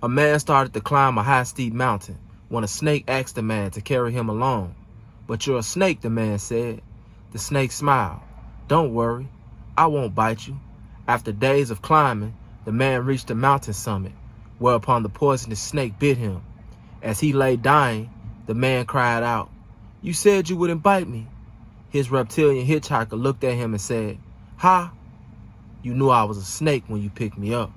A man started to climb a high, steep mountain when a snake asked the man to carry him along. "But you're a snake," the man said. The snake smiled. "Don't worry, I won't bite you." After days of climbing, the man reached the mountain summit, whereupon the poisonous snake bit him. As he lay dying, the man cried out, "You said you wouldn't bite me." His reptilian hitchhiker looked at him and said, "Ha, you knew I was a snake when you picked me up."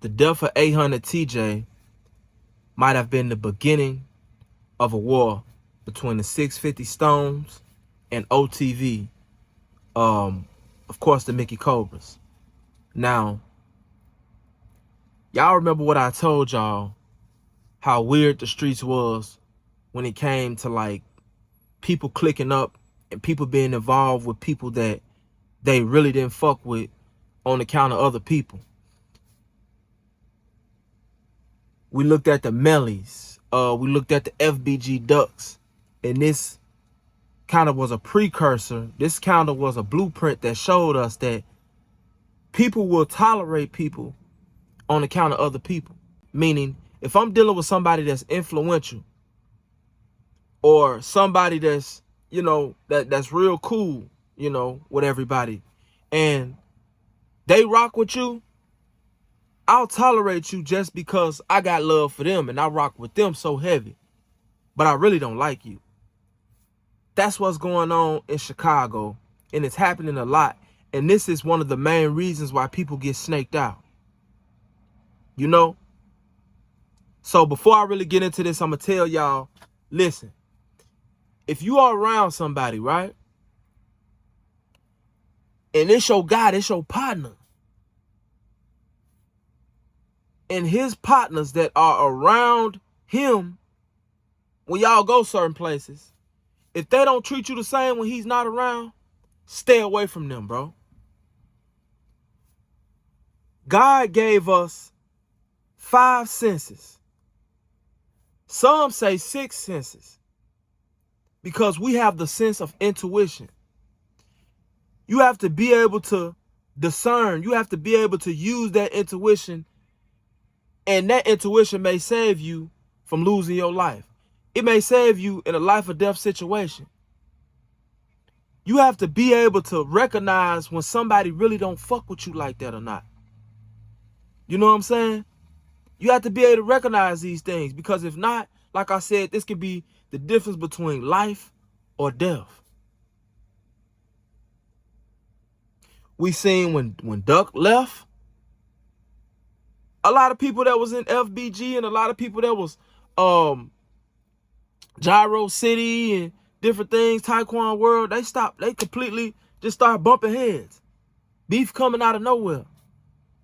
The death of 800 TJ might have been the beginning of a war between the 650 Stones and OTV, of course, the Mickey Cobras. Now, y'all remember what I told y'all, how weird the streets was when it came to like people clicking up and people being involved with people that they really didn't fuck with on account of other people. We looked at the Mellies, we looked at the FBG Ducks, and this kind of was a precursor. This kind of was a blueprint that showed us that people will tolerate people on account of other people. Meaning, if I'm dealing with somebody that's influential or somebody that's, you know, that's real cool, you know, with everybody, and they rock with you, I'll tolerate you just because I got love for them and I rock with them so heavy, but I really don't like you. That's what's going on in Chicago, and it's happening a lot. And this is one of the main reasons why people get snaked out. You know? So before I really get into this, I'm going to tell y'all, listen, if you are around somebody, right? And it's your guy, it's your partner. And his partners that are around him, when y'all go certain places, if they don't treat you the same when he's not around, stay away from them, bro. God gave us 5 senses. Some say 6 senses, because we have the sense of intuition. You have to be able to discern. You have to be able to use that intuition, and that intuition may save you from losing your life. It may save you in a life or death situation. You have to be able to recognize when somebody really don't fuck with you like that or not. You know what I'm saying? You have to be able to recognize these things, because if not, like I said, this could be the difference between life or death. We seen when Duck left, a lot of people that was in FBG and a lot of people that was Gyro City and different things, Taekwon World, they completely just started bumping heads. Beef coming out of nowhere.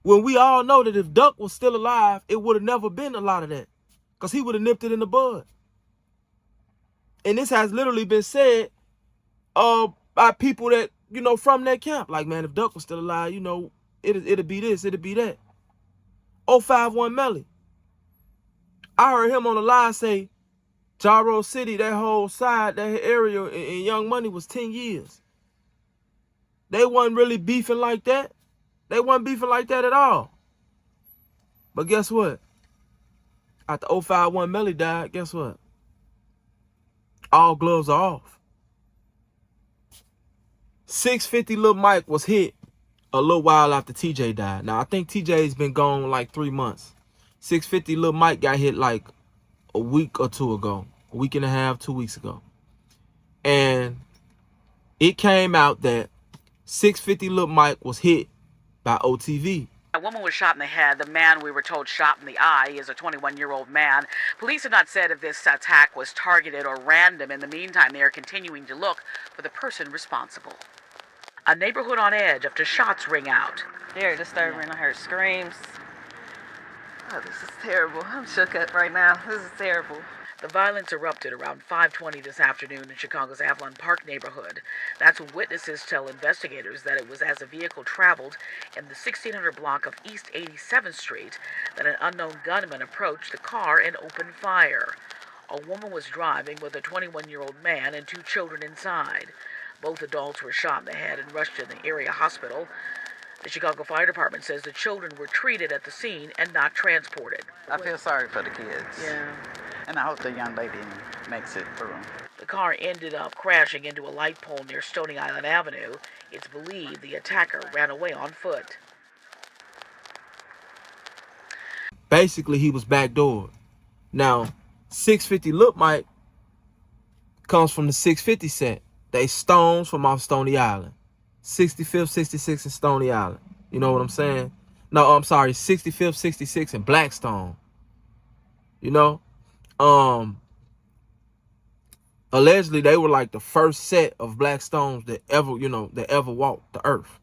When we all know that if Duck was still alive, it would have never been a lot of that, because he would have nipped it in the bud. And this has literally been said by people that, you know, from that camp. Like, man, if Duck was still alive, you know, it'd be this, it'd be that. 051 Melly. I heard him on the line say, Gyro City, that whole side, that area in Young Money was 10 years. They wasn't really beefing like that. They wasn't beefing like that at all. But guess what? After 051 Melly died, guess what? All gloves are off. 650 Lil Mike was hit a little while after TJ died. Now, I think TJ's been gone like 3 months. 650 Lil Mike got hit like a week or two ago. A week and a half, 2 weeks ago. And it came out that 650 Lil Mike was hit by OTV. A woman was shot in the head. The man, we were told, shot in the eye is a 21-year-old man. Police have not said if this attack was targeted or random. In the meantime, they are continuing to look for the person responsible. A neighborhood on edge after shots ring out. Very disturbing. I heard screams. Oh, this is terrible. I'm shook up right now. This is terrible. The violence erupted around 5:20 this afternoon in Chicago's Avalon Park neighborhood. That's when witnesses tell investigators that it was as a vehicle traveled in the 1600 block of East 87th Street that an unknown gunman approached the car and opened fire. A woman was driving with a 21-year-old man and 2 children inside. Both adults were shot in the head and rushed to the area hospital. The Chicago Fire Department says the children were treated at the scene and not transported. I feel sorry for the kids. Yeah. And I hope the young lady makes it through. The car ended up crashing into a light pole near Stony Island Avenue. It's believed the attacker ran away on foot. Basically, he was backdoored. Now, 650 Look Mike comes from the 650 set. They Stones from off Stony Island. 65th, 66 and Stony Island. You know what I'm saying? No, I'm sorry, 65th, 66 and Blackstone. You know? Allegedly, they were like the first set of Black Stones that ever, that ever walked the earth.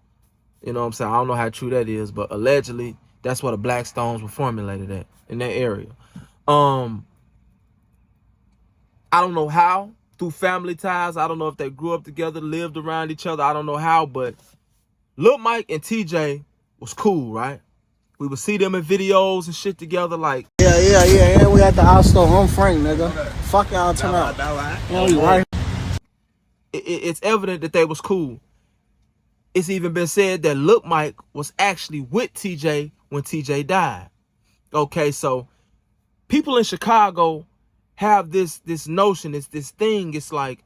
You know what I'm saying? I don't know how true that is, but allegedly, that's where the Black Stones were formulated at, in that area. I don't know how, through family ties. I don't know if they grew up together, lived around each other. I don't know how, but Lil Mike and TJ was cool, right? We would see them in videos and shit together, like. Yeah. We at the outstore. I'm Frank, nigga. Fuck y'all, turn out. You right. It's evident that they was cool. It's even been said that Lil Mike was actually with TJ when TJ died. Okay, so people in Chicago have this notion, it's this thing. It's like,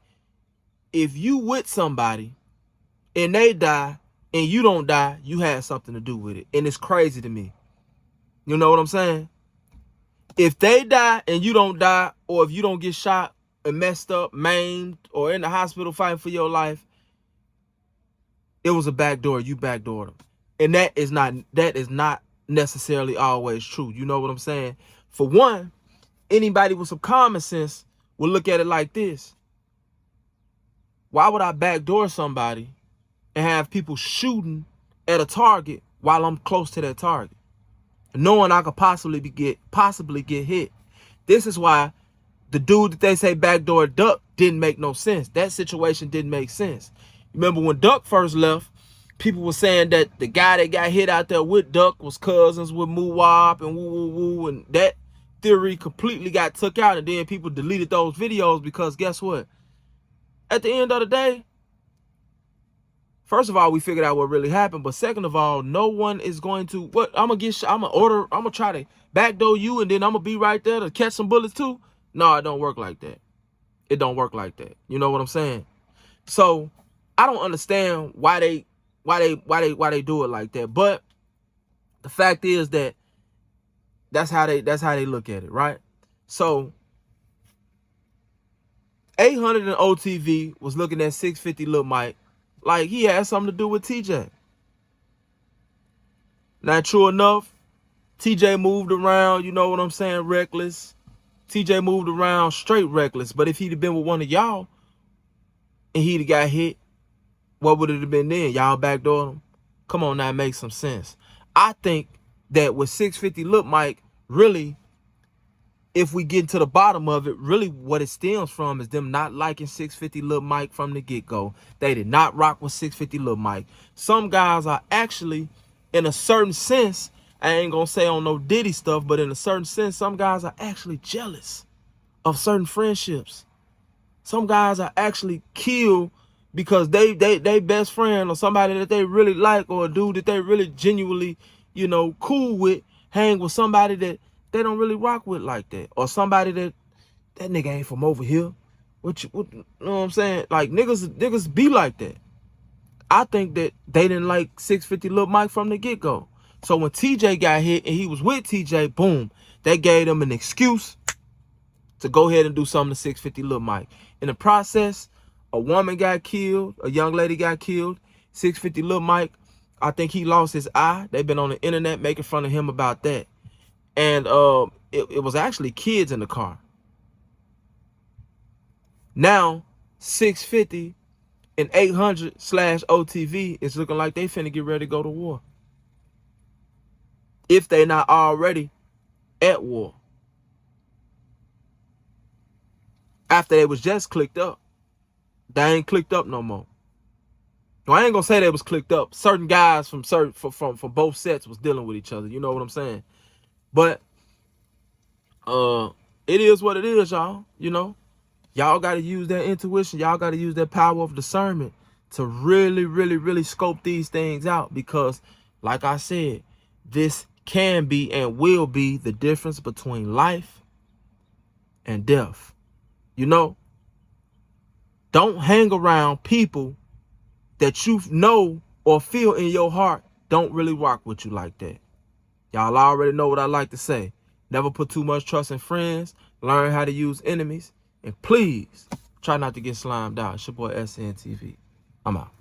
if you with somebody and they die and you don't die, you had something to do with it. And it's crazy to me. You know what I'm saying? If they die and you don't die, or if you don't get shot and messed up, maimed, or in the hospital fighting for your life, it was a backdoor. You backdoored them. And that is not necessarily always true. You know what I'm saying? For one, anybody with some common sense will look at it like this. Why would I backdoor somebody and have people shooting at a target while I'm close to that target, knowing I could possibly get hit? This is why the dude that they say backdoor Duck didn't make no sense. That situation didn't make sense. Remember when Duck first left, people were saying that the guy that got hit out there with Duck was cousins with Muwab and woo, and that theory completely got took out, and then people deleted those videos because guess what? At the end of the day, first of all, we figured out what really happened, but second of all, no one is going to, I'm gonna try to backdoor you and then I'm gonna be right there to catch some bullets too. No, it don't work like that. It don't work like that. You know what I'm saying? So I don't understand why they do it like that. But the fact is that that's how they look at it, right? So 800 and OTV was looking at 650 Lil Mike like he had something to do with TJ. Now, true enough, TJ moved around, you know what I'm saying, reckless. TJ moved around straight reckless. But if he'd have been with one of y'all and he'd have got hit, what would it have been then? Y'all backdoored him? Come on now, make some sense. I think that with 650 Lil Mike, really, if we get to the bottom of it, really what it stems from is them not liking 650 Lil Mike from the get-go. They did not rock with 650 Lil Mike. Some guys are actually, in a certain sense, I ain't gonna say on no Diddy stuff, but in a certain sense, some guys are actually jealous of certain friendships. Some guys are actually killed because they best friend or somebody that they really like, or a dude that they really genuinely, cool with, hang with somebody that they don't really rock with like that, or somebody that nigga ain't from over here. What you know what I'm saying? Like niggas be like that. I think that they didn't like 650 Lil Mike from the get-go. So when TJ got hit and he was with TJ, boom, that gave them an excuse to go ahead and do something to 650 Lil Mike. In the process, a woman got killed, a young lady got killed. 650 Lil Mike, I think he lost his eye. They've been on the internet making fun of him about that. And it was actually kids in the car. Now, 650 and 800/OTV is looking like they finna get ready to go to war. If they not already at war. After they was just clicked up. They ain't clicked up no more. Well, I ain't gonna say they was clicked up. Certain guys from both sets was dealing with each other. You know what I'm saying? But it is what it is, y'all. Y'all got to use that intuition. Y'all got to use that power of discernment to really scope these things out, because like I said, this can be and will be the difference between life and death. You know, don't hang around people that you know or feel in your heart don't really rock with you like that. Y'all already know what I like to say. Never put too much trust in friends. Learn how to use enemies. And please, try not to get slimed out. It's your boy SNTV. I'm out.